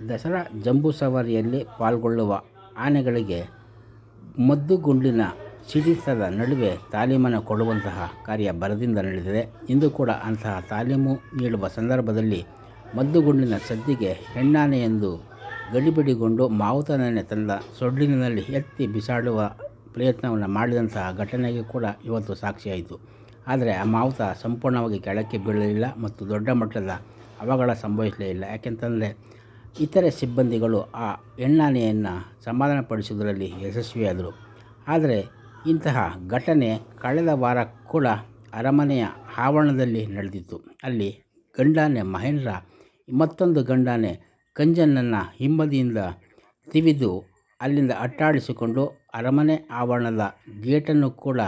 ದಸರಾ ಜಂಬೂ ಸವಾರಿಯಲ್ಲಿ ಪಾಲ್ಗೊಳ್ಳುವ ಆನೆಗಳಿಗೆ ಮದ್ದುಗುಂಡಿನ ಸಿಡಿತದ ನಡುವೆ ತಾಲೀಮನ್ನು ಕೊಡುವಂತಹ ಕಾರ್ಯ ಭರದಿಂದ ನಡೆದಿದೆ. ಇಂದು ಕೂಡ ಅಂತಹ ತಾಲೀಮು ನೀಡುವ ಸಂದರ್ಭದಲ್ಲಿ ಮದ್ದುಗುಂಡಿನ ಸದ್ದಿಗೆ ಹೆಣ್ಣಾನೆಯೊಂದು ಗಡಿಬಿಡಿಗೊಂಡು ಮಾವುತನನ್ನೇ ತನ್ನ ಸೊಡ್ಡಿನಲ್ಲಿ ಎತ್ತಿ ಬಿಸಾಡುವ ಪ್ರಯತ್ನವನ್ನು ಮಾಡಿದಂತಹ ಘಟನೆಗೆ ಕೂಡ ಇವತ್ತು ಸಾಕ್ಷಿಯಾಯಿತು. ಆದರೆ ಆ ಮಾವುತ ಸಂಪೂರ್ಣವಾಗಿ ಕೆಳಕ್ಕೆ ಬೀಳಲಿಲ್ಲ ಮತ್ತು ದೊಡ್ಡ ಮಟ್ಟದ ಅವಘಡ ಸಂಭವಿಸಲೇ ಇಲ್ಲ. ಯಾಕೆಂತಂದರೆ ಇತರೆ ಸಿಬ್ಬಂದಿಗಳು ಆ ಹೆಣ್ಣಾನೆಯನ್ನು ಸಮಾಧಾನಪಡಿಸುವುದರಲ್ಲಿ ಯಶಸ್ವಿಯಾದರು. ಆದರೆ ಇಂತಹ ಘಟನೆ ಕಳೆದ ವಾರ ಕೂಡ ಅರಮನೆಯ ಆವರಣದಲ್ಲಿ ನಡೆದಿತ್ತು. ಅಲ್ಲಿ ಗಂಡಾನೆ ಮಹೇಂದ್ರ ಮತ್ತೊಂದು ಗಂಡಾನೆ ಕಂಜನನ್ನು ಹಿಂಬದಿಯಿಂದ ತಿವಿದು ಅಲ್ಲಿಂದ ಅಟ್ಟಾಡಿಸಿಕೊಂಡು ಅರಮನೆ ಆವರಣದ ಗೇಟನ್ನು ಕೂಡ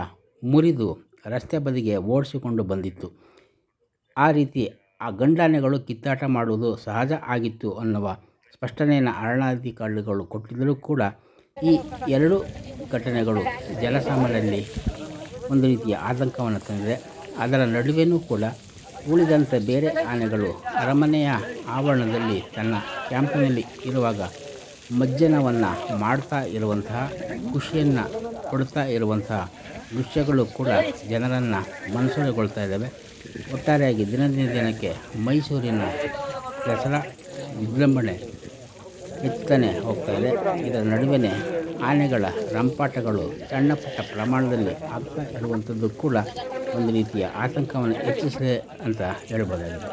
ಮುರಿದು ರಸ್ತೆ ಬದಿಗೆ ಓಡಿಸಿಕೊಂಡು ಬಂದಿತ್ತು. ಆ ರೀತಿ ಆ ಗಂಡಾನೆಗಳು ಕಿತ್ತಾಟ ಮಾಡುವುದು ಸಹಜ ಆಗಿತ್ತು ಅನ್ನುವ ಸ್ಪಷ್ಟನೆಯನ್ನು ಅರಣ್ಯಾಧಿಕಾರಿಗಳು ಕೊಟ್ಟಿದ್ದರೂ ಕೂಡ ಈ ಎರಡು ಘಟನೆಗಳು ಜನಸಾಮಾನ್ಯರಲ್ಲಿ ಒಂದು ರೀತಿಯ ಆತಂಕವನ್ನು ತಂದಿದೆ. ಅದರ ನಡುವೆಯೂ ಕೂಡ ಉಳಿದಂತೆ ಬೇರೆ ಆನೆಗಳು ಅರಮನೆಯ ಆವರಣದಲ್ಲಿ ತನ್ನ ಕ್ಯಾಂಪಿನಲ್ಲಿ ಇರುವಾಗ ಮಜ್ಜನವನ್ನು ಮಾಡ್ತಾ ಇರುವಂತಹ, ಖುಷಿಯನ್ನು ಕೊಡ್ತಾ ಇರುವಂತಹ ದೃಶ್ಯಗಳು ಕೂಡ ಜನರನ್ನು ಮನಸೂರೆಗೊಳ್ತಾ ಇದ್ದಾವೆ. ಒಟ್ಟಾರೆಯಾಗಿ ದಿನಕ್ಕೆ ಮೈಸೂರಿನ ದಸರಾ ವಿಜೃಂಭಣೆ ಹೆಚ್ಚುತ್ತಾನೆ ಹೋಗ್ತಾ ಇದೆ. ಇದರ ನಡುವೆ ಆನೆಗಳ ರಂಪಾಟಗಳು ಸಣ್ಣ ಪುಟ್ಟ ಪ್ರಮಾಣದಲ್ಲಿ ಆಗ್ತಾ ಇರುವಂಥದ್ದು ಕೂಡ ಒಂದು ರೀತಿಯ ಆತಂಕವನ್ನು ಹೆಚ್ಚಿಸಿದೆ ಅಂತ ಹೇಳ್ಬೋದಾಗಿದೆ.